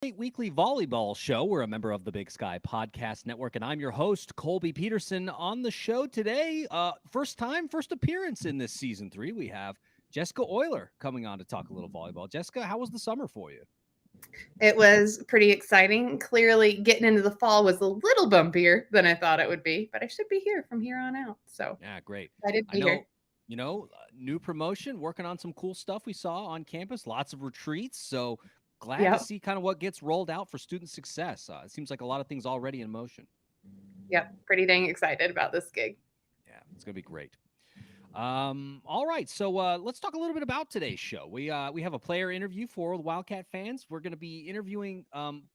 Weekly volleyball show. We're a member of the Big Sky Podcast Network, and I'm your host, Colby Peterson. On the show today, first appearance in this season 3, we have Jessica Euler coming on to talk a little volleyball. Jessica, how was the summer for you? It was pretty exciting. Clearly, getting into the fall was a little bumpier than I thought it would be, but I should be here from here on out. So Yeah, great. excited to I be here. know, new promotion, working on some cool stuff we saw on campus, lots of retreats. So glad to Yep. see kind of what gets rolled out for student success. It seems like a lot of things already in motion. Yep. Pretty dang excited about this gig. Yeah, it's going to be great. All right, so let's talk a little bit about today's show. We have a player interview for the Wildcat fans. We're going to be interviewing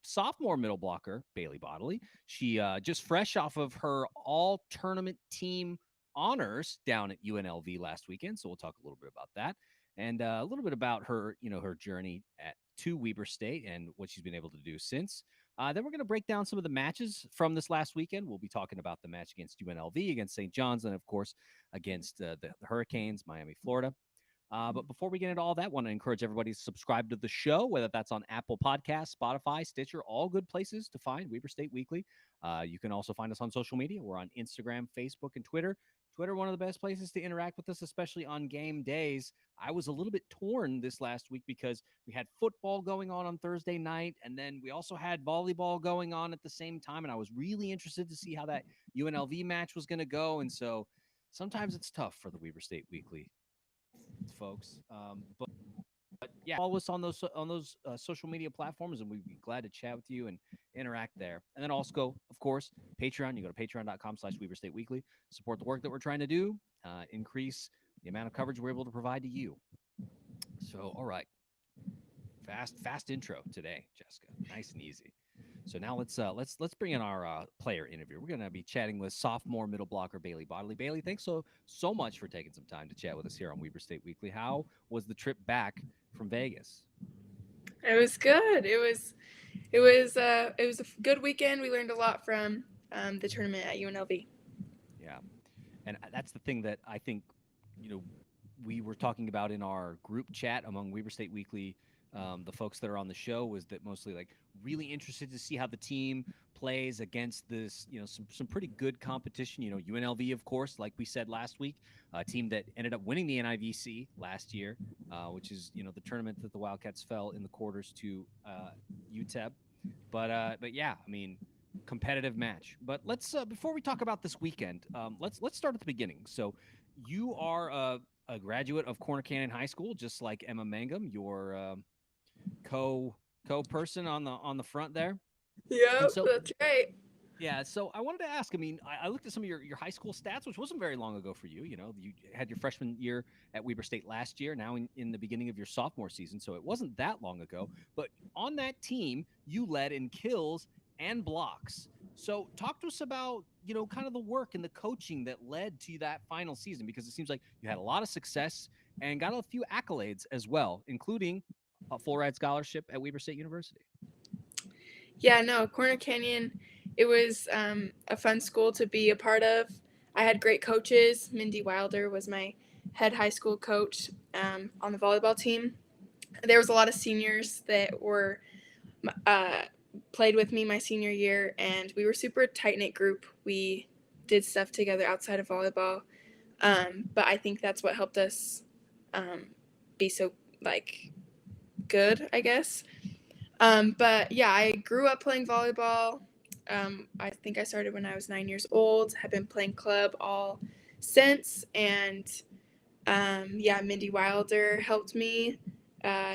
sophomore middle blocker Baylee Bodily. She just fresh off of her all-tournament team honors down at UNLV last weekend. So we'll talk a little bit about that and a little bit about her, her journey to Weber State and what she's been able to do since. Then we're going to break down some of the matches from this last weekend. We'll be talking about the match against UNLV, against St. John's, and of course, against the Hurricanes, Miami, Florida. But before we get into all that, I want to encourage everybody to subscribe to the show, whether that's on Apple Podcasts, Spotify, Stitcher, all good places to find Weber State Weekly. You can also find us on social media. We're on Instagram, Facebook, and Twitter. Twitter, one of the best places to interact with us, especially on game days. I was a little bit torn this last week because we had football going on Thursday night, and then we also had volleyball going on at the same time, and I was really interested to see how that UNLV match was going to go, and so sometimes it's tough for the Weber State Weekly folks. But yeah, follow us on those social media platforms, and we'd be glad to chat with you and interact there. And then also go, of course, Patreon. You go to patreon.com/Weber State Weekly. Support the work that we're trying to do. Increase the amount of coverage we're able to provide to you. So, all right, fast intro today, Jessica. Nice and easy. So now let's bring in our player interview. We're gonna be chatting with sophomore middle blocker Baylee Bodily. Baylee, thanks so much for taking some time to chat with us here on Weber State Weekly. How was the trip back from Vegas? It was good. It was a good weekend. We learned a lot from the tournament at UNLV. Yeah, and that's the thing that I think we were talking about in our group chat among Weber State Weekly. The folks that are on the show was that mostly like really interested to see how the team plays against this, some pretty good competition. UNLV, of course, like we said last week, a team that ended up winning the NIVC last year, which is the tournament that the Wildcats fell in the quarters to UTEP. But yeah, I mean, competitive match. But let's before we talk about this weekend, let's start at the beginning. So you are a graduate of Corner Canyon High School, just like Emma Mangum. You're co-person on the front there. And Yep, so that's right. yeah, so I wanted to ask, I mean, I looked at some of your high school stats, which wasn't very long ago for you. You had your freshman year at Weber State last year, now in the beginning of your sophomore season, so it wasn't that long ago. But on that team, you led in kills and blocks. So talk to us about, kind of the work and the coaching that led to that final season, because it seems like you had a lot of success and got a few accolades as well, including a full ride scholarship at Weber State University. Yeah, no, Corner Canyon, it was a fun school to be a part of. I had great coaches. Mindy Wilder was my head high school coach on the volleyball team. There was a lot of seniors that were played with me my senior year, and we were super tight-knit group. We did stuff together outside of volleyball, but I think that's what helped us be so, good, I guess. But yeah, I grew up playing volleyball. I think I started when I was 9 years old. Have been playing club all since, and yeah, Mindy Wilder helped me.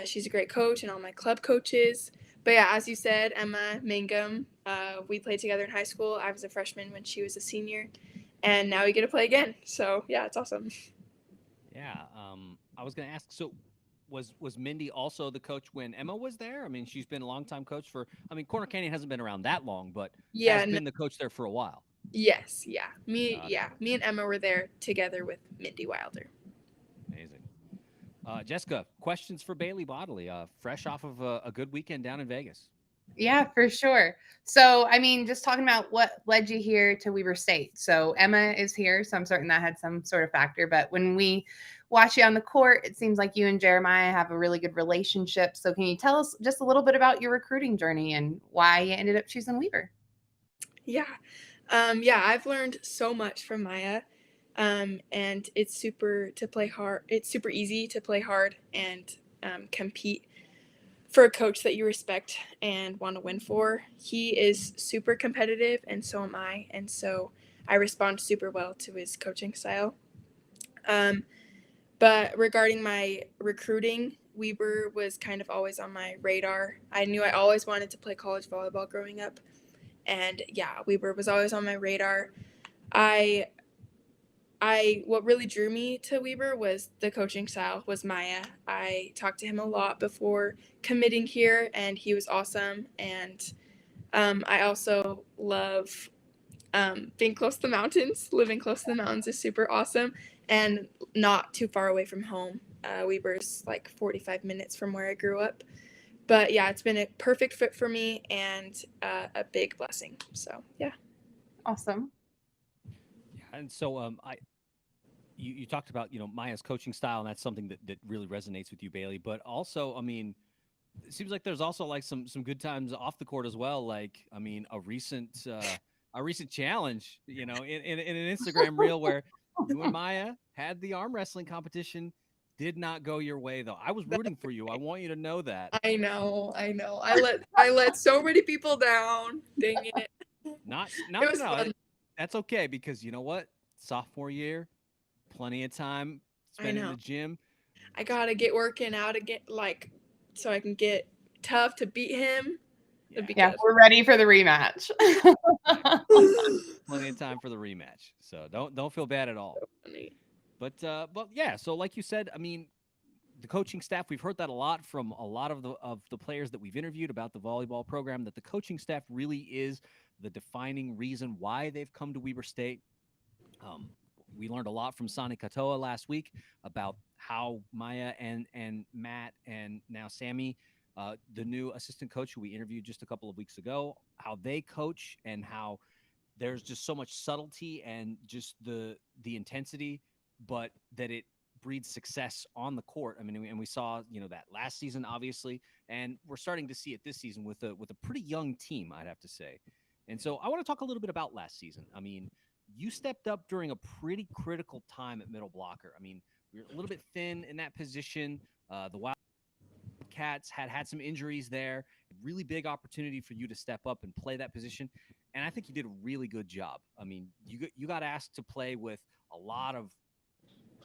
She's a great coach, and all my club coaches. But yeah, as you said, Emma Mangum, we played together in high school. I was a freshman when she was a senior, and now we get to play again. So yeah, it's awesome. Yeah, I was going to ask. So, was Mindy also the coach when Emma was there? I mean, she's been a longtime coach for. I mean, Corner Canyon hasn't been around that long, but has Yeah. been the coach there for a while. Yes. Yeah. Me. Got it. Yeah. Me and Emma were there together with Mindy Wilder. Amazing. Jessica, questions for Baylee Bodily, fresh off of a good weekend down in Vegas. Yeah, for sure. So, I mean, just talking about what led you here to Weber State. So, Emma is here, so I'm certain that had some sort of factor. But when we watch you on the court. It seems like you and Jeremiah have a really good relationship. So can you tell us just a little bit about your recruiting journey and why you ended up choosing Weber? Yeah. I've learned so much from Maya. And it's super easy to play hard and compete for a coach that you respect and want to win for. He is super competitive, and so am I. And so I respond super well to his coaching style. But regarding my recruiting, Weber was kind of always on my radar. I knew I always wanted to play college volleyball growing up. And yeah, Weber was always on my radar. What really drew me to Weber was the coaching style, was Maya. I talked to him a lot before committing here, and he was awesome. And I also love being close to the mountains. Living close to the mountains is super awesome, and not too far away from home. Weber's like 45 minutes from where I grew up. But yeah, it's been a perfect fit for me and a big blessing. So yeah. Awesome. Yeah, and so you talked about, Maya's coaching style, and that's something that really resonates with you, Baylee. But also, I mean, it seems like there's also like some good times off the court as well. Like, I mean, a recent challenge, in an Instagram reel where you and Maya had the arm wrestling competition. Did not go your way though. I was rooting for you. I want you to know that. I know. I let so many people down. Dang it. No. It was fun. That's okay, because you know what? Sophomore year, plenty of time spent in the gym. I gotta get working out again, so I can get tough to beat him. Yeah, we're ready for the rematch. Plenty of time for the rematch, so don't feel bad at all. So funny. But yeah, so like you said, I mean, the coaching staff, we've heard that a lot from a lot of the players that we've interviewed about the volleyball program, that the coaching staff really is the defining reason why they've come to Weber State. We learned a lot from Sonny Katoa last week about how Maya and Matt and now Sammy, the new assistant coach who we interviewed just a couple of weeks ago, how they coach and how there's just so much subtlety and just the intensity, but that it breeds success on the court. I mean, and we saw, that last season, obviously, and we're starting to see it this season with a pretty young team, I'd have to say. And so I want to talk a little bit about last season. I mean, you stepped up during a pretty critical time at middle blocker. I mean, we were a little bit thin in that position. The Wildcats had some injuries there. Really big opportunity for you to step up and play that position. And I think you did a really good job. I mean, you got asked to play with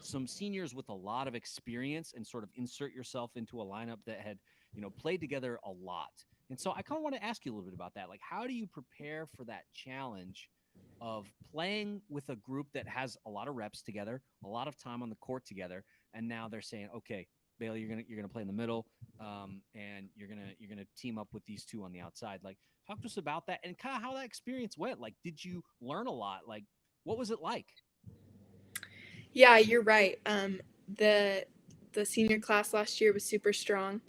some seniors with a lot of experience and sort of insert yourself into a lineup that had, played together a lot. And so I kind of want to ask you a little bit about that. Like, how do you prepare for that challenge of playing with a group that has a lot of reps together, a lot of time on the court together, and now they're saying, okay, Baylee, you're gonna play in the middle, and you're gonna team up with these two on the outside. Like, talk to us about that and kind of how that experience went. Like, did you learn a lot? Like, what was it like? Yeah, you're right. The senior class last year was super strong.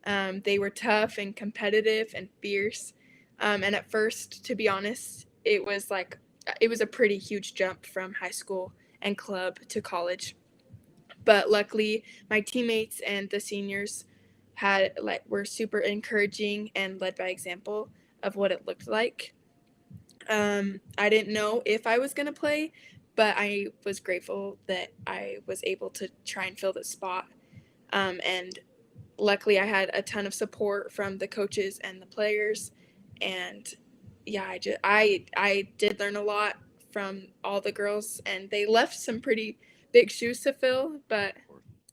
They were tough and competitive and fierce. And at first, to be honest, it was a pretty huge jump from high school and club to college. But luckily, my teammates and the seniors were super encouraging and led by example of what it looked like. I didn't know if I was going to play, but I was grateful that I was able to try and fill the spot. And luckily, I had a ton of support from the coaches and the players. And yeah, I did learn a lot from all the girls, and they left some pretty big shoes to fill, but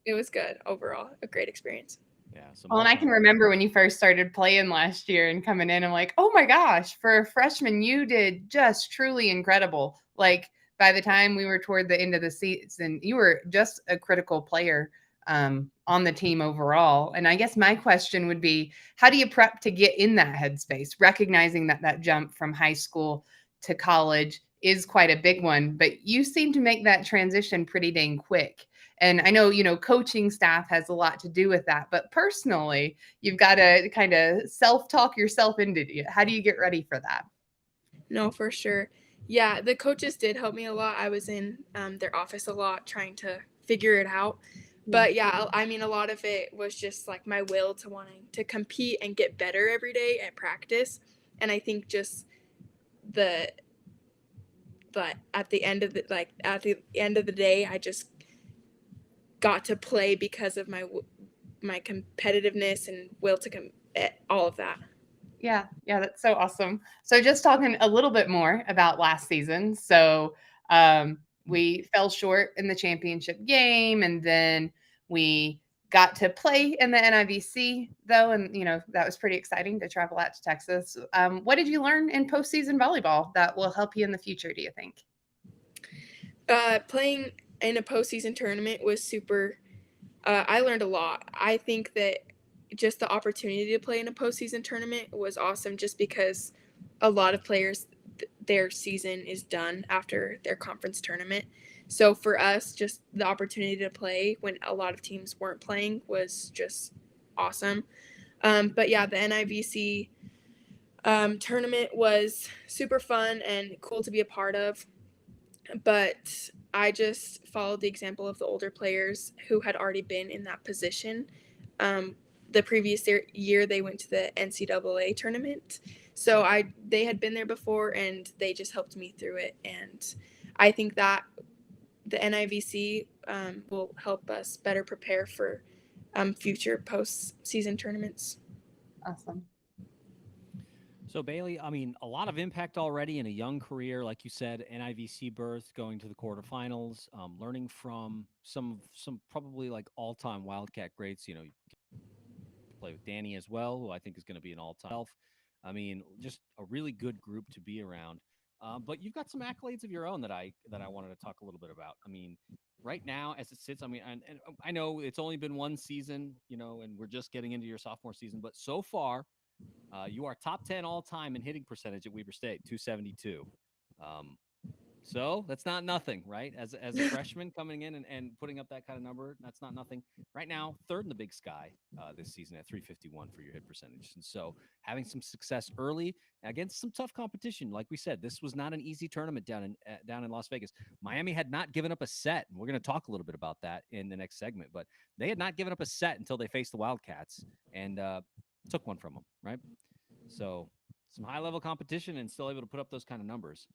it was good overall. A great experience. Yeah. Well, and I can remember when you first started playing last year and coming in, I'm like, oh my gosh, for a freshman, you did just truly incredible. Like, by the time we were toward the end of the season, you were just a critical player on the team overall. And I guess my question would be, how do you prep to get in that headspace, recognizing that jump from high school to college is quite a big one, but you seem to make that transition pretty dang quick. And I know, coaching staff has a lot to do with that, but personally, you've got to kind of self-talk yourself into it. How do you get ready for that? No, for sure. Yeah, the coaches did help me a lot. I was in their office a lot trying to figure it out. But yeah, I mean, a lot of it was just like my will to wanting to compete and get better every day at practice. And I think just but at the end of the day, I just got to play because of my competitiveness and will to all of that. Yeah, that's so awesome. So just talking a little bit more about last season. So we fell short in the championship game, and then we got to play in the NIVC though, and that was pretty exciting to travel out to Texas. What did you learn in postseason volleyball that will help you in the future, do you think? Playing in a postseason tournament was super. I learned a lot. I think that just the opportunity to play in a postseason tournament was awesome, just because a lot of players, their season is done after their conference tournament. So for us, just the opportunity to play when a lot of teams weren't playing was just awesome. But yeah, the NIVC tournament was super fun and cool to be a part of. But I just followed the example of the older players who had already been in that position. The previous year, they went to the NCAA tournament. So they had been there before, and they just helped me through it. And I think that the NIVC will help us better prepare for future postseason tournaments. Awesome. So Baylee, I mean, a lot of impact already in a young career, like you said, NIVC berth, going to the quarterfinals, learning from some probably like all-time Wildcat greats. You play with Danny as well, who I think is going to be an all-time. I mean, just a really good group to be around. But you've got some accolades of your own that I wanted to talk a little bit about. I mean, right now as it sits, I mean, and I know it's only been one season, and we're just getting into your sophomore season, but so far. You are top 10 all time in hitting percentage at Weber State, 272. So that's not nothing, right? As a freshman coming in and putting up that kind of number, that's not nothing. Right now, third in the Big Sky this season at 351 for your hit percentage. And so having some success early against some tough competition. Like we said, this was not an easy tournament down in Las Vegas. Miami had not given up a set, and we're going to talk a little bit about that in the next segment. But they had not given up a set until they faced the Wildcats and took one from them, right? So some high-level competition and still able to put up those kind of numbers.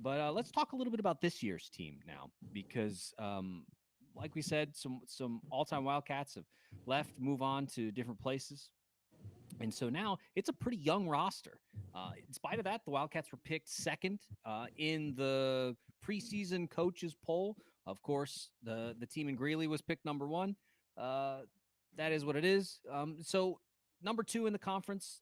But let's talk a little bit about this year's team now, because like we said, some all-time Wildcats have left, move on to different places. And so now it's a pretty young roster. In spite of that, the Wildcats were picked second in the preseason coaches poll. Of course, the team in Greeley was picked number one. That is what it is. So number two in the conference,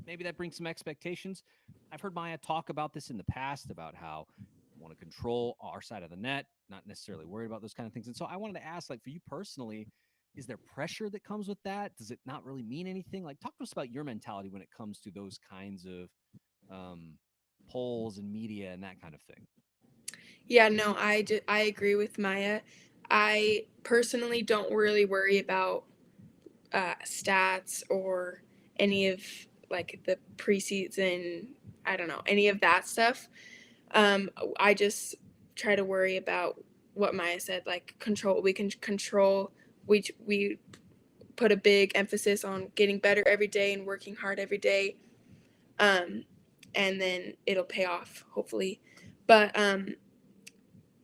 maybe that brings some expectations. I've heard Maya talk about this in the past, about how we want to control our side of the net, not necessarily worried about those kind of things. And so I wanted to ask, like, for you personally, is there pressure that comes with that? Does it not really mean anything? Like, talk to us about your mentality when it comes to those kinds of polls and media and that kind of thing. Yeah, no, I agree with Maya. I personally don't really worry about stats or any of like the preseason, I don't know, any of that stuff. I just try to worry about what Maya said, like control. We can control. We put a big emphasis on getting better every day and working hard every day, and then it'll pay off hopefully. But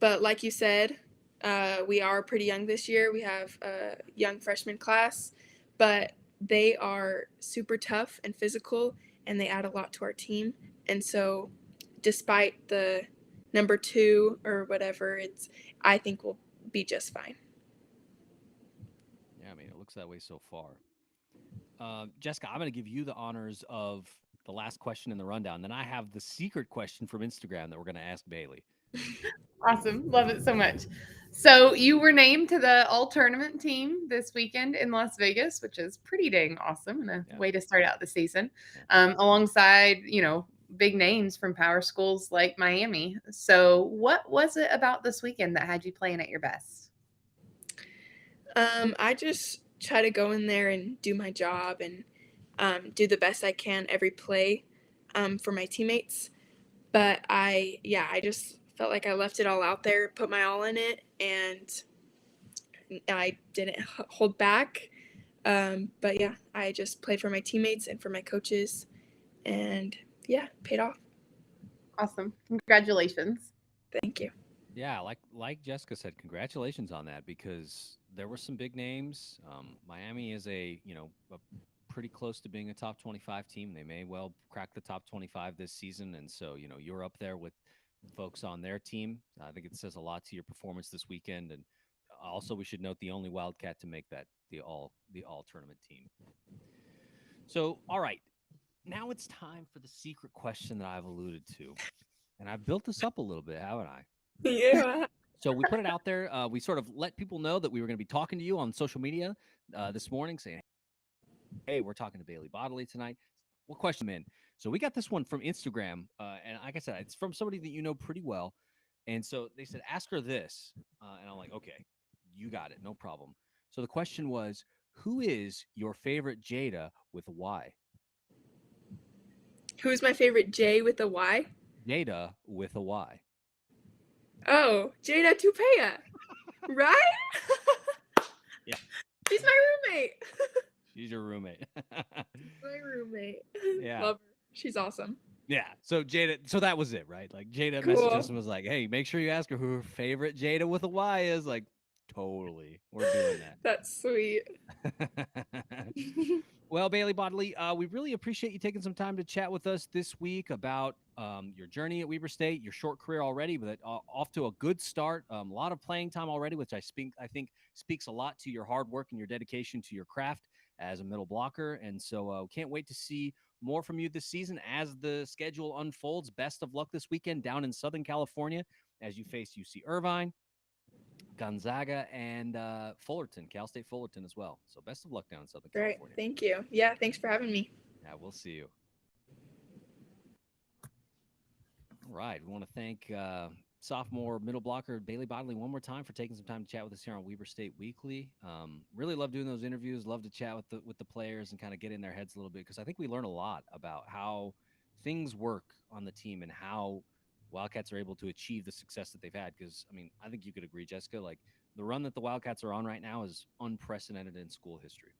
like you said, we are pretty young this year. We have a young freshman class, but they are super tough and physical, and they add a lot to our team. And so despite the number two or whatever, I think we'll be just fine. Yeah, I mean, it looks that way so far. Jessica, I'm going to give you the honors of the last question in the rundown. Then I have the secret question from Instagram that we're going to ask Baylee. Awesome. Love it so much. So you were named to the AllTournament Team this weekend in Las Vegas, which is pretty dang awesome and a way to start out the season, alongside, big names from power schools like Miami. So what was it about this weekend that had you playing at your best? I just try to go in there and do my job and do the best I can every play for my teammates. But I just felt like I left it all out there, put my all in it, and I didn't hold back. But yeah, I just played for my teammates and for my coaches, and yeah, paid off. Awesome. Congratulations. Thank you. Yeah, like Jessica said, congratulations on that because there were some big names. Miami is a pretty close to being a top 25 team. They may well crack the top 25 this season, and so you're up there with folks on their team. I think it says a lot to your performance this weekend, and also we should note the only Wildcat to make that the all tournament team. So, all right, now it's time for the secret question that I've alluded to, and I've built this up a little bit, haven't I? Yeah. So we put it out there. We sort of let people know that we were going to be talking to you on social media this morning, saying, "Hey, we're talking to Baylee Bodily tonight. What question, in?" So we got this one from Instagram, and like I said, it's from somebody that you know pretty well. And so they said, "Ask her this," and I'm like, "Okay, you got it, no problem." So the question was, "Who is your favorite Jada with a Y?" Who's my favorite J with a Y? Jada with a Y. Oh, Jada Tupea, right? Yeah. She's my roommate. She's your roommate. My roommate. Yeah. Love her. She's awesome. Yeah. So Jada, so that was it, right? Like Jada messaged us and was like, "Hey, make sure you ask her who her favorite Jada with a Y is." Like, totally. We're doing that. That's sweet. Well, Baylee Bodily, we really appreciate you taking some time to chat with us this week about your journey at Weber State, your short career already, but off to a good start. A lot of playing time already, which I think speaks a lot to your hard work and your dedication to your craft as a middle blocker. And so can't wait to see more from you this season as the schedule unfolds. Best of luck this weekend down in Southern California as you face UC Irvine, Gonzaga, and Fullerton, Cal State Fullerton as well. So best of luck down in Southern Great. California. Thank you. Yeah, thanks for having me. Yeah, we'll see you. All right. We want to thank sophomore middle blocker Baylee Bodily one more time for taking some time to chat with us here on Weber State Weekly. Really love doing those interviews. Love to chat with the players and kind of get in their heads a little bit because I think we learn a lot about how things work on the team and how Wildcats are able to achieve the success that they've had. Because, I mean, I think you could agree, Jessica, like the run that the Wildcats are on right now is unprecedented in school history.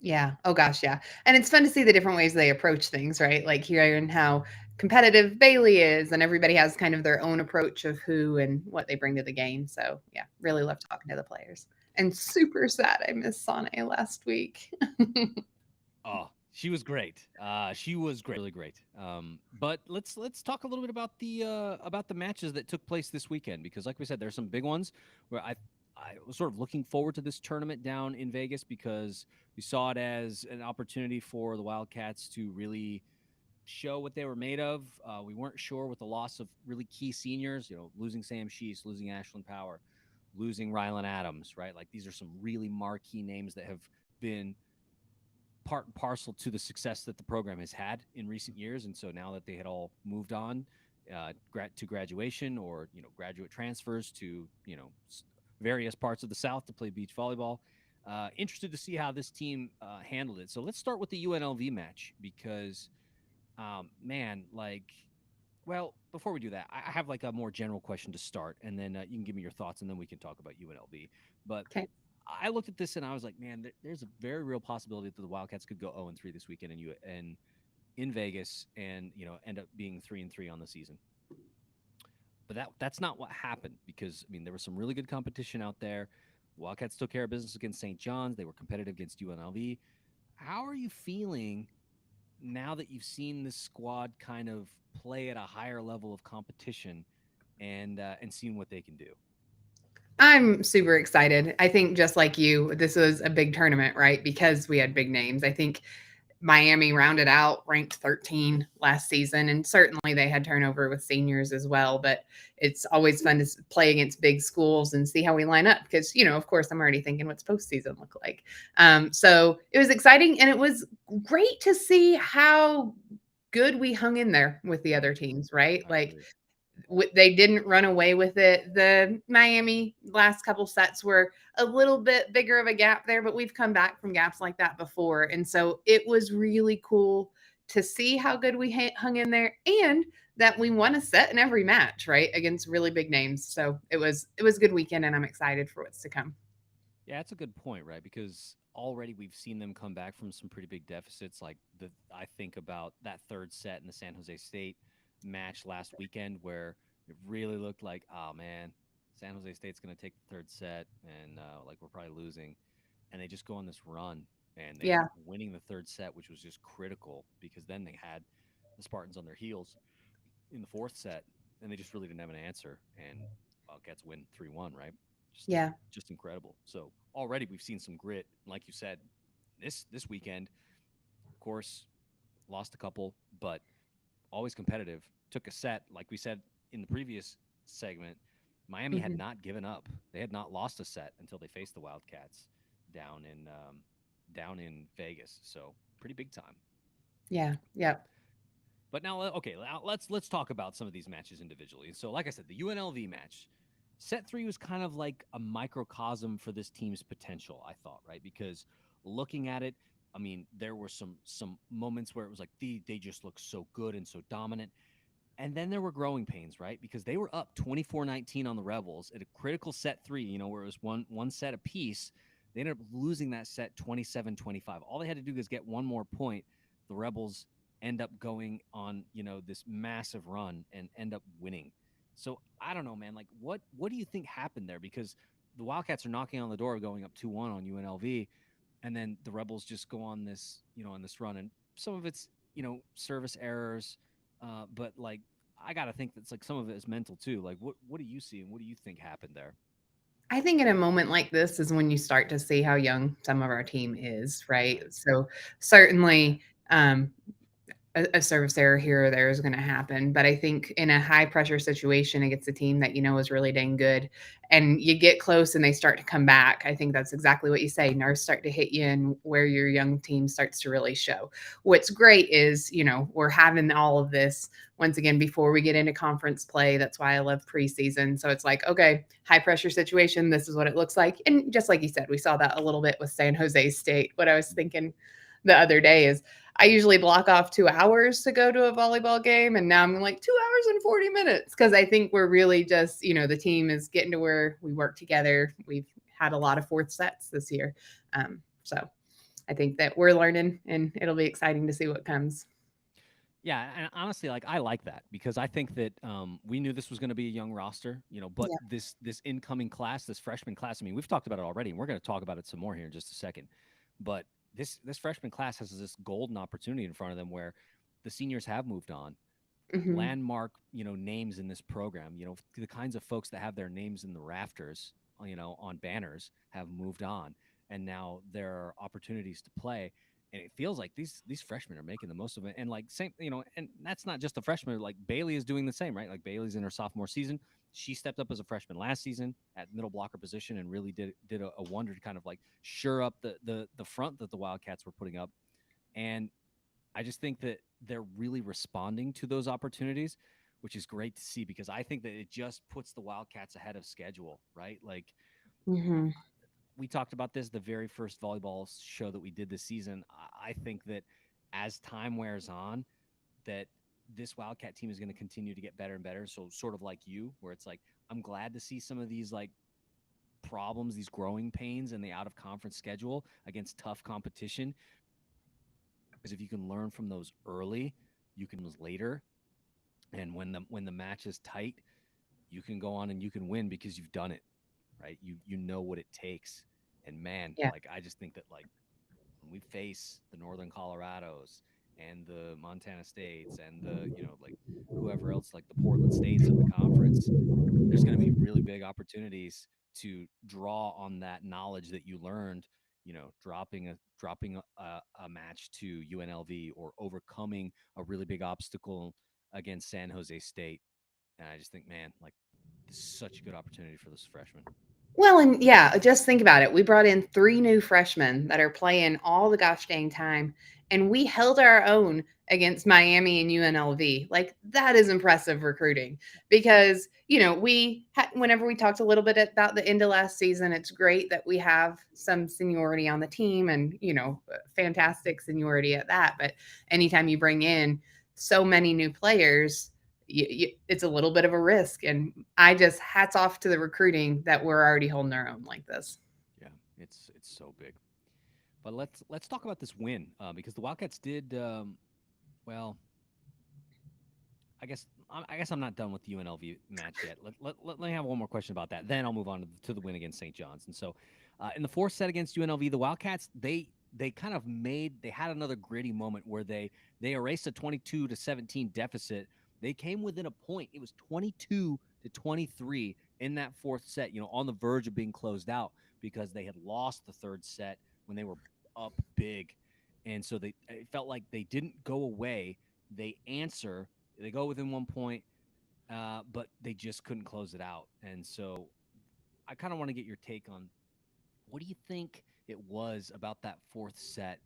Yeah. Oh gosh, yeah. And it's fun to see the different ways they approach things, right? Like hearing how competitive Baylee is, and everybody has kind of their own approach of who and what they bring to the game. So yeah, really love talking to the players. And super sad I missed Sane last week. Oh, she was great. She was great, really great. But let's talk a little bit about the matches that took place this weekend because, like we said, there's some big ones where I was sort of looking forward to this tournament down in Vegas because we saw it as an opportunity for the Wildcats to really show what they were made of. We weren't sure with the loss of really key seniors, losing Sam Sheese, losing Ashlyn Power, losing Rylan Adams, right? Like these are some really marquee names that have been part and parcel to the success that the program has had in recent years. And so now that they had all moved on to graduation or, graduate transfers to, various parts of the South to play beach volleyball, interested to see how this team handled it. So let's start with the UNLV match because, before we do that, I have like a more general question to start, and then you can give me your thoughts, and then we can talk about UNLV. But Okay. I looked at this and I was like, man, there's a very real possibility that the Wildcats could go 0-3 this weekend and in Vegas and end up being 3-3 on the season. But that's not what happened because there was some really good competition out there. The Wildcats took care of business against St. John's. They were competitive against UNLV. How are you feeling now that you've seen this squad kind of play at a higher level of competition and seeing what they can do? I'm super excited. I think just like you, this was a big tournament, right? Because we had big names. I think Miami rounded out ranked 13 last season, and certainly they had turnover with seniors as well. But it's always fun to play against big schools and see how we line up because, of course, I'm already thinking what's postseason look like. So it was exciting, and it was great to see how good we hung in there with the other teams, right? Like they didn't run away with it. The Miami last couple sets were a little bit bigger of a gap there, but we've come back from gaps like that before. And so it was really cool to see how good we hung in there and that we won a set in every match, right? Against really big names. So it was a good weekend and I'm excited for what's to come. Yeah, that's a good point, right? Because already we've seen them come back from some pretty big deficits. Like I think about that third set in the San Jose State match last weekend, where it really looked like, oh man, San Jose State's going to take the third set, and like we're probably losing, and they just go on this run, and they end Yeah. up winning the third set, which was just critical because then they had the Spartans on their heels in the fourth set, and they just really didn't have an answer, and Wildcats win 3-1, right? Just Yeah. just incredible. So already we've seen some grit, like you said, this weekend. Of course, lost a couple, but always competitive. Took a set, like we said in the previous segment. Miami had Hmm. not given up. They had not lost a set until they faced the Wildcats down in down in Vegas. So pretty big time. Yeah. Yep. But now, okay, now let's talk about some of these matches individually. So, like I said, the UNLV match, set three was kind of like a microcosm for this team's potential. I thought, right, because looking at it, I mean, there were some moments where it was like they just looked so good and so dominant, and then there were growing pains, right, because they were up 24-19 on the Rebels at a critical set three. You know, where it was one set apiece. They ended up losing that set 27-25. All they had to do was get one more point. The Rebels end up going on, this massive run and end up winning. So I don't know, man. Like, what do you think happened there? Because the Wildcats are knocking on the door, going up 2-1 on UNLV, and then the Rebels just go on this, on this run, and some of it's, service errors, but like I gotta think that's like some of it is mental too. Like, what do you see and what do you think happened there? I think in a moment like this is when you start to see how young some of our team is, right? Right. So certainly, um, a service error here or there is going to happen. But I think in a high pressure situation against a team that you know is really dang good, and you get close and they start to come back, I think that's exactly what you say. Nerves start to hit you, and where your young team starts to really show. What's great is, we're having all of this once again before we get into conference play. That's why I love preseason. So it's like, okay, high pressure situation. This is what it looks like. And just like you said, we saw that a little bit with San Jose State. What I was thinking the other day is I usually block off 2 hours to go to a volleyball game. And now I'm like 2 hours and 40 minutes because I think we're really just, the team is getting to where we work together. We've had a lot of fourth sets this year. So I think that we're learning and it'll be exciting to see what comes. Yeah, and honestly, like I like that because I think that we knew this was going to be a young roster, but Yeah. this incoming class, this freshman class. I mean, we've talked about it already, and we're going to talk about it some more here in just a second. But this freshman class has this golden opportunity in front of them where the seniors have moved on, Hmm. landmark, names in this program. The kinds of folks that have their names in the rafters, on banners have moved on, and now there are opportunities to play. And it feels like these freshmen are making the most of it. And like same, and that's not just the freshmen. Like Baylee is doing the same, right? Like Bailey's in her sophomore season. She stepped up as a freshman last season at middle blocker position and really did a wonder to kind of like sure up the front that the Wildcats were putting up. And I just think that they're really responding to those opportunities, which is great to see because I think that it just puts the Wildcats ahead of schedule, right? Like Hmm. we talked about this the very first volleyball show that we did this season. I think that as time wears on, that this Wildcat team is going to continue to get better and better. So sort of like you, where it's like I'm glad to see some of these like problems, these growing pains in the out of conference schedule against tough competition. Because if you can learn from those early, you can later, and when the match is tight, you can go on and you can win because you've done it, right? You know what it takes, and man, Yeah. like I just think that like when we face the Northern Colorados and the Montana States and the like whoever else, like the Portland States of the conference, there's going to be really big opportunities to draw on that knowledge that you learned, dropping a match to UNLV or overcoming a really big obstacle against San Jose State. And I just think, man, like this is such a good opportunity for this freshman. Well, and yeah, just think about it. We brought in 3 new freshmen that are playing all the gosh dang time, and we held our own against Miami and UNLV. Like that is impressive recruiting because whenever we talked a little bit about the end of last season, it's great that we have some seniority on the team and fantastic seniority at that. But anytime you bring in so many new players, it's a little bit of a risk. And I just hats off to the recruiting that we're already holding our own like this. Yeah, It's so big. But let's talk about this win because the Wildcats did well. I guess I'm not done with the UNLV match yet. Let me have one more question about that. Then I'll move on to the win against St. John's. And so, in the fourth set against UNLV, the Wildcats they kind of they had another gritty moment where they erased a 22-17 deficit. They came within a point. It was 22-23 in that fourth set. On the verge of being closed out because they had lost the third set when they were up big, and so it felt like they didn't go away. They go within 1 point, but they just couldn't close it out. And so I kind of want to get your take on what do you think it was about that fourth set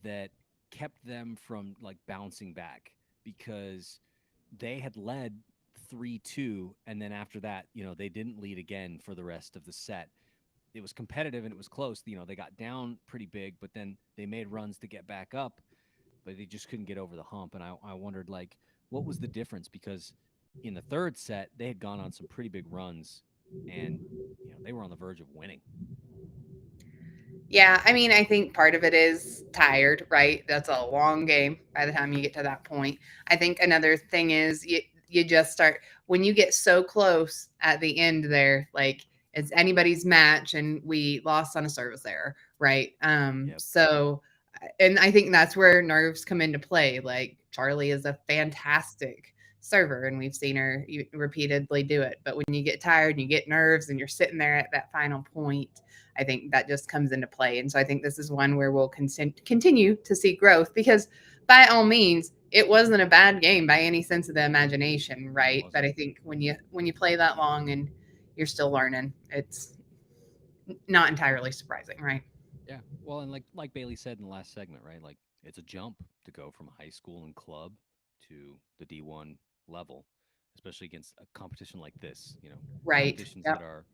that kept them from like bouncing back because they had led 3-2, and then after that, they didn't lead again for the rest of the set. It was competitive and it was close. They got down pretty big, but then they made runs to get back up, but they just couldn't get over the hump. And I wondered, like, what was the difference? Because in the third set, they had gone on some pretty big runs, and they were on the verge of winning. Yeah, I mean, I think part of it is tired, right? That's a long game by the time you get to that point. I think another thing is you just start when you get so close at the end there, like it's anybody's match and we lost on a service error, right? Yep. So and I think that's where nerves come into play. Like Charlie is a fantastic server and we've seen her repeatedly do it. But when you get tired and you get nerves and you're sitting there at that final point, I think that just comes into play. And so I think this is one where we'll continue to see growth because by all means, it wasn't a bad game by any sense of the imagination, right? But I think when you play that long and you're still learning, it's not entirely surprising, right? Yeah. Well, and like Baylee said in the last segment, right? Like it's a jump to go from high school and club to the D1 level, especially against a competition like this. Right. Competitions Yep. that are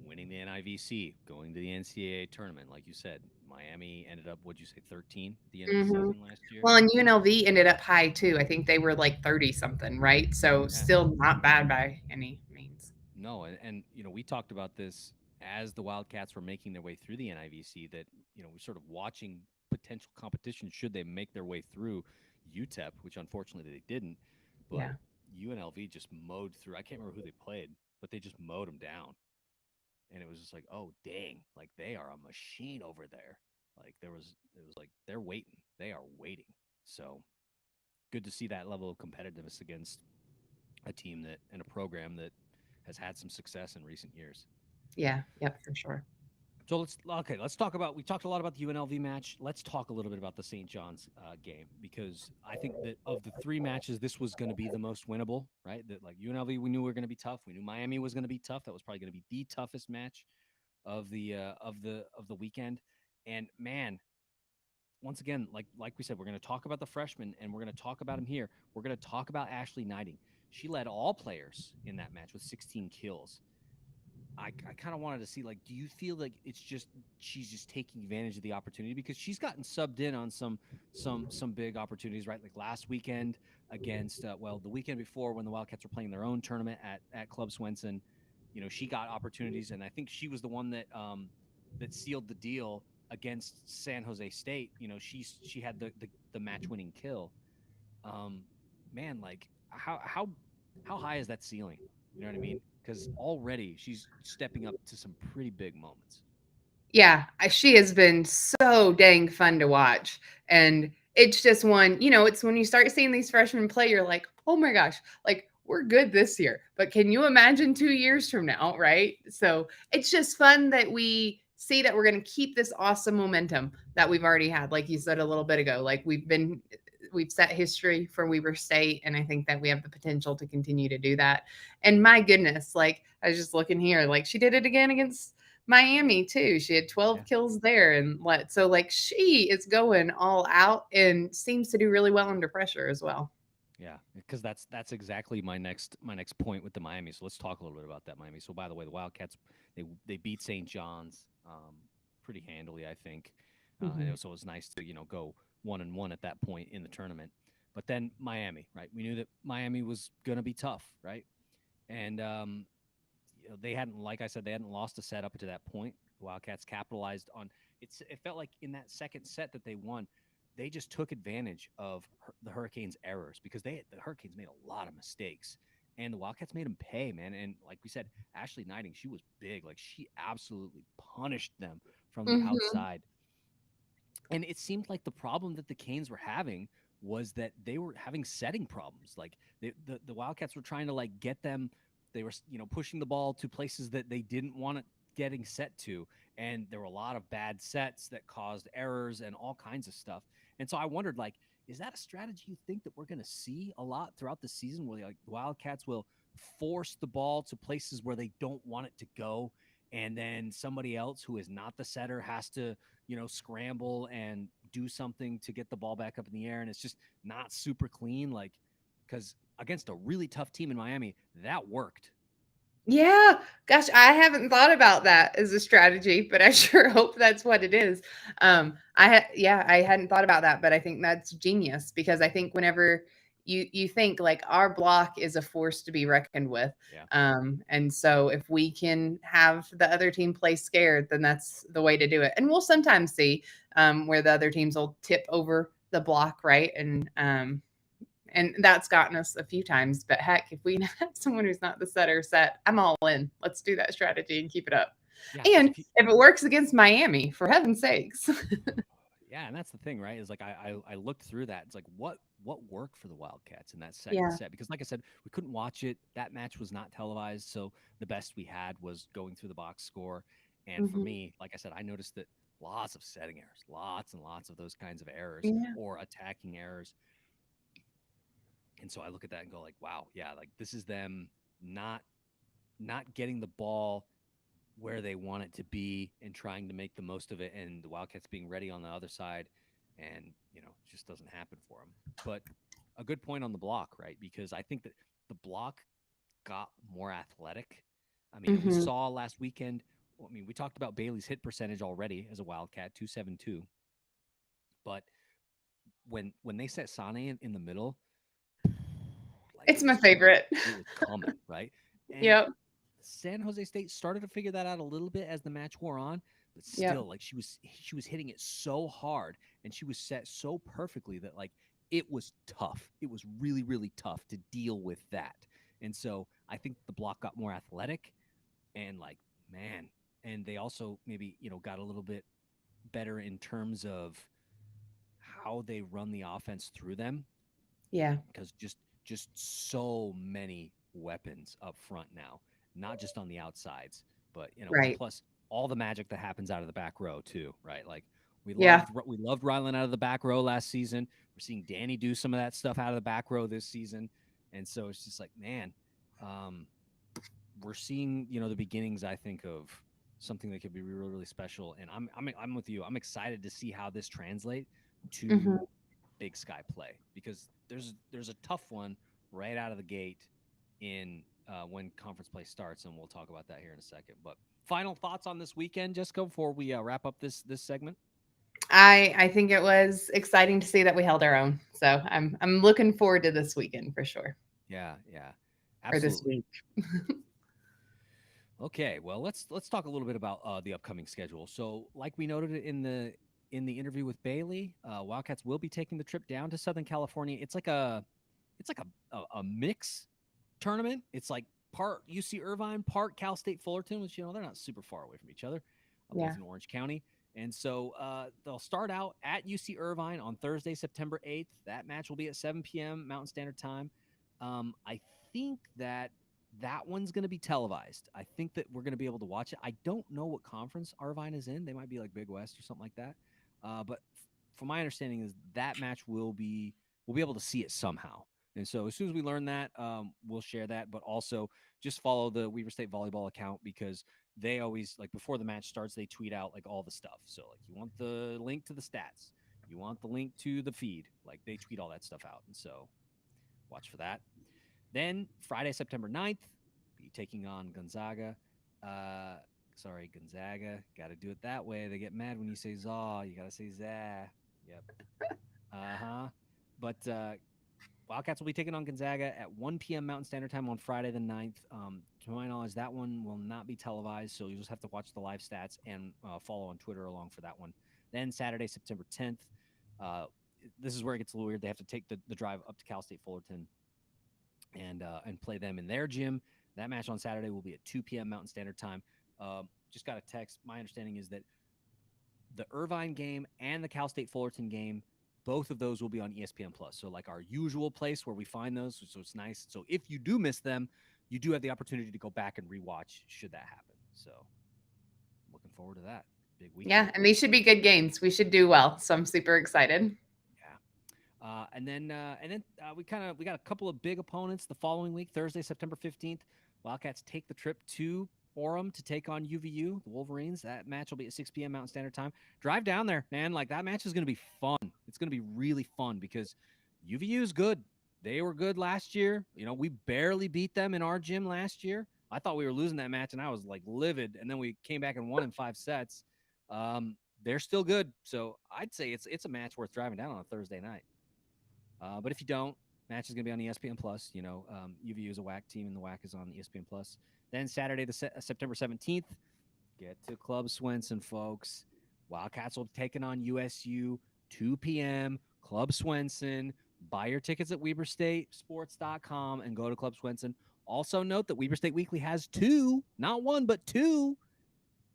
winning the NIVC, going to the NCAA tournament, like you said. Miami ended up, what'd you say, 13 at the end of the season last year? Well, and UNLV ended up high too. I think they were like 30 something, right? So Yeah. still not bad by any means. No, and we talked about this as the Wildcats were making their way through the NIVC that we're sort of watching potential competition should they make their way through UTEP, which unfortunately they didn't. But Yeah. UNLV just mowed through. I can't remember who they played, but they just mowed them down, and it was just like, oh dang, like they are a machine over there. Like it was like they're waiting, they are waiting. So good to see that level of competitiveness against a team that and a program that has had some success in recent years. Yeah. Yep. For sure. So let's talk about. We talked a lot about the UNLV match. Let's talk a little bit about the St. John's game because I think that of the three matches, this was going to be the most winnable. Right? That like UNLV, we knew we were going to be tough. We knew Miami was going to be tough. That was probably going to be the toughest match of the weekend. And man, once again, like we said, we're going to talk about the freshman, and we're going to talk about him here. We're going to talk about Ashley Knighting. She led all players in that match with 16 kills. I kind of wanted to see, like, do you feel like she's just taking advantage of the opportunity because she's gotten subbed in on some big opportunities, right? Like last weekend against the weekend before when the Wildcats were playing their own tournament at Club Swenson, she got opportunities, and I think she was the one that sealed the deal against San Jose State. She had the match winning kill. Man, like how high is that ceiling? You know what I mean? Because already she's stepping up to some pretty big moments. Yeah, she has been so dang fun to watch. And it's just one, it's when you start seeing these freshmen play, you're like, oh my gosh, like we're good this year. But can you imagine 2 years from now, right? So it's just fun that we see that we're going to keep this awesome momentum that we've already had. Like you said a little bit ago, like we've set history for Weber State, and I think that we have the potential to continue to do that. And my goodness, like I was just looking here, like she did it again against Miami too. She had 12 kills there, and so like she is going all out and seems to do really well under pressure as well. Yeah, because that's exactly my next point with the Miami. So let's talk a little bit about that Miami. So by the way, the Wildcats they beat St. John's pretty handily, I think, and it was nice to go 1-1 at that point in the tournament. But then Miami, right? We knew that Miami was gonna be tough, right? And they hadn't, like I said, they hadn't lost a set up to that point. The Wildcats capitalized on it felt like in that second set that they won, they just took advantage of the Hurricanes' errors because the Hurricanes made a lot of mistakes, and the Wildcats made them pay, man. And like we said, Ashley Knighting, she was big. Like she absolutely punished them from the Hmm. outside. And it seemed like the problem that the Canes were having was that they were having setting problems. Like the Wildcats were trying to like get them. They were pushing the ball to places that they didn't want it getting set to, and there were a lot of bad sets that caused errors and all kinds of stuff. And so I wondered, like, is that a strategy you think that we're going to see a lot throughout the season, where like the Wildcats will force the ball to places where they don't want it to go, and then somebody else who is not the setter has to scramble and do something to get the ball back up in the air. And it's just not super clean. Like, because against a really tough team in Miami, that worked. Yeah, gosh, I haven't thought about that as a strategy, but I sure hope that's what it is. I hadn't thought about that, but I think that's genius because I think whenever you think like our block is a force to be reckoned with, Yeah. and so if we can have the other team play scared, then that's the way to do it. And we'll sometimes see where the other teams will tip over the block, right? And that's gotten us a few times. But heck, if we have someone who's not the setter set, I'm all in. Let's do that strategy and keep it up. Yeah. And if it works against Miami, for heaven's sakes. Yeah, and that's the thing, right? Is like I looked through that. It's like what worked for the Wildcats in that second Yeah. set? Because like I said, we couldn't watch it. That match was not televised, so the best we had was going through the box score. And for Hmm. me, like I said, I noticed that lots of setting errors, lots and lots of those kinds of errors Yeah. or attacking errors. And so I look at that and go like, wow, yeah, like this is them not getting the ball where they want it to be and trying to make the most of it, and the Wildcats being ready on the other side, and it just doesn't happen for them. But a good point on the block, right? Because I think that the block got more athletic. I mean, we Hmm. saw last weekend. I mean, we talked about Bailey's hit percentage already as a Wildcat, 272. But when they set Sane in the middle, like It's my favorite. it was coming, right? And Yep. San Jose State started to figure that out a little bit as the match wore on, but Yep. still, like she was hitting it so hard and she was set so perfectly that like it was tough. It was really really tough to deal with that. And so I think the block got more athletic and like man, and they also maybe got a little bit better in terms of how they run the offense through them Yeah. because just so many weapons up front now, not just on the outsides, but and Right. plus all the magic that happens out of the back row too, right? Like Yeah. we loved Rylan out of the back row last season. We're seeing Danny do some of that stuff out of the back row this season, and so it's just like man, um, we're seeing the beginnings, I think, of something that could be really really special. And I'm with you. I'm excited to see how this translate Hmm. to Big Sky play because there's a tough one right out of the gate in when conference play starts, and we'll talk about that here in a second. But final thoughts on this weekend, Jessica, before we wrap up this segment. I think it was exciting to see that we held our own. So I'm looking forward to this weekend for sure. Yeah, Or this absolutely. week. Okay, well let's talk a little bit about the upcoming schedule. So, like we noted in the interview with Bailey, Wildcats will be taking the trip down to Southern California. It's like a mix tournament. It's like part UC Irvine, part Cal State Fullerton, which they're not super far away from each other, both Yeah. in Orange County. And so they'll start out at UC Irvine on Thursday, September 8th. That match will be at 7 p.m. Mountain Standard Time. I think that one's going to be televised. I think that we're going to be able to watch it. I don't know what conference Irvine is in. They might be like Big West or something like that. But from my understanding is that match we'll be able to see it somehow. And so as soon as we learn that, we'll share that. But also just follow the Weaver State Volleyball account because they always like before the match starts, they tweet out like all the stuff. So like you want the link to the stats, you want the link to the feed, like they tweet all that stuff out. And so watch for that. Then Friday, September 9th, be taking on Gonzaga. Gonzaga. Got to do it that way. They get mad when you say Zaw. You got to say Zah. Yep. Uh huh. But Wildcats will be taking on Gonzaga at 1 p.m. Mountain Standard Time on Friday the 9th. To my knowledge, that one will not be televised, so you'll just have to watch the live stats and follow on Twitter along for that one. Then Saturday, September 10th. This is where it gets a little weird. They have to take the drive up to Cal State Fullerton and play them in their gym. That match on Saturday will be at 2 p.m. Mountain Standard Time. Just got a text. My understanding is that the Irvine game and the Cal State Fullerton game, both of those will be on ESPN Plus. So like our usual place where we find those. So it's nice. So if you do miss them, you do have the opportunity to go back and rewatch should that happen. So looking forward to that. Big week. Yeah, and these should be good games. We should do well. So I'm super excited. And then we got a couple of big opponents the following week. Thursday, September 15th, Wildcats take the trip to Orem to take on UVU, the Wolverines. That match will be at 6 p.m. Mountain Standard Time. Drive down there, man. Like, that match is going to be fun. It's going to be really fun because UVU is good. They were good last year. You know, we barely beat them in our gym last year. I thought we were losing that match, and I was, like, livid. And then we came back and won in 5 sets. They're still good. So I'd say it's a match worth driving down on a Thursday night. But if you don't, match is going to be on ESPN Plus. You know, UVU is a WAC team, and the WAC is on ESPN Plus. Then Saturday, September 17th, get to Club Swenson, folks. Wildcats will be taking on USU, 2 p.m., Club Swenson. Buy your tickets at WeberStateSports.com and go to Club Swenson. Also note that Weber State Weekly has 2, not 1, but 2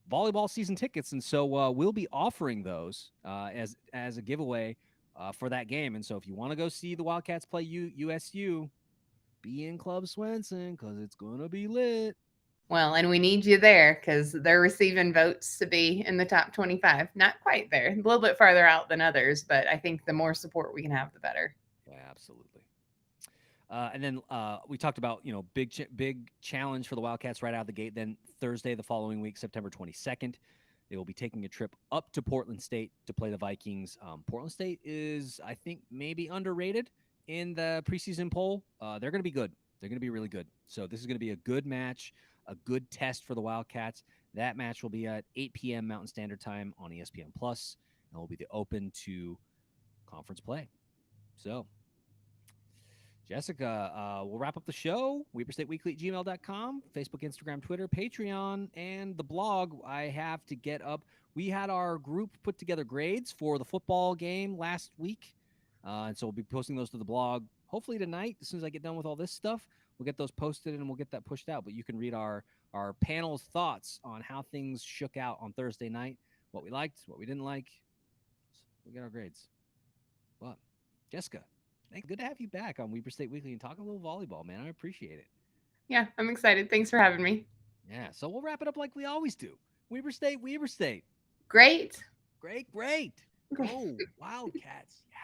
volleyball season tickets. And so we'll be offering those as a giveaway for that game. And so if you want to go see the Wildcats play USU, be in Club Swenson because it's going to be lit. Well, and we need you there because they're receiving votes to be in the top 25. Not quite there, a little bit farther out than others, but I think the more support we can have, the better. Yeah, absolutely. And then we talked about, you know, big challenge for the Wildcats right out of the gate. Then Thursday, the following week, September 22nd, they will be taking a trip up to Portland State to play the Vikings. Portland State is, I think, maybe underrated in the preseason poll. They're going to be good. They're going to be really good. So this is going to be a good match, a good test for the Wildcats. That match will be at 8 p.m. Mountain Standard Time on ESPN Plus, and will be the open to conference play. So, Jessica, we'll wrap up the show. WeberStateWeekly@gmail.com, Facebook, Instagram, Twitter, Patreon, and the blog I have to get up. We had our group put together grades for the football game last week, and so we'll be posting those to the blog hopefully tonight. As soon as I get done with all this stuff, we'll get those posted and we'll get that pushed out. But you can read our panel's thoughts on how things shook out on Thursday night, what we liked, what we didn't like. We'll get our grades. But, Jessica, good to have you back on Weber State Weekly and talk a little volleyball, man. I appreciate it. Yeah, I'm excited. Thanks for having me. Yeah, so we'll wrap it up like we always do. Weber State. Great. Great. Go Wildcats. Yeah.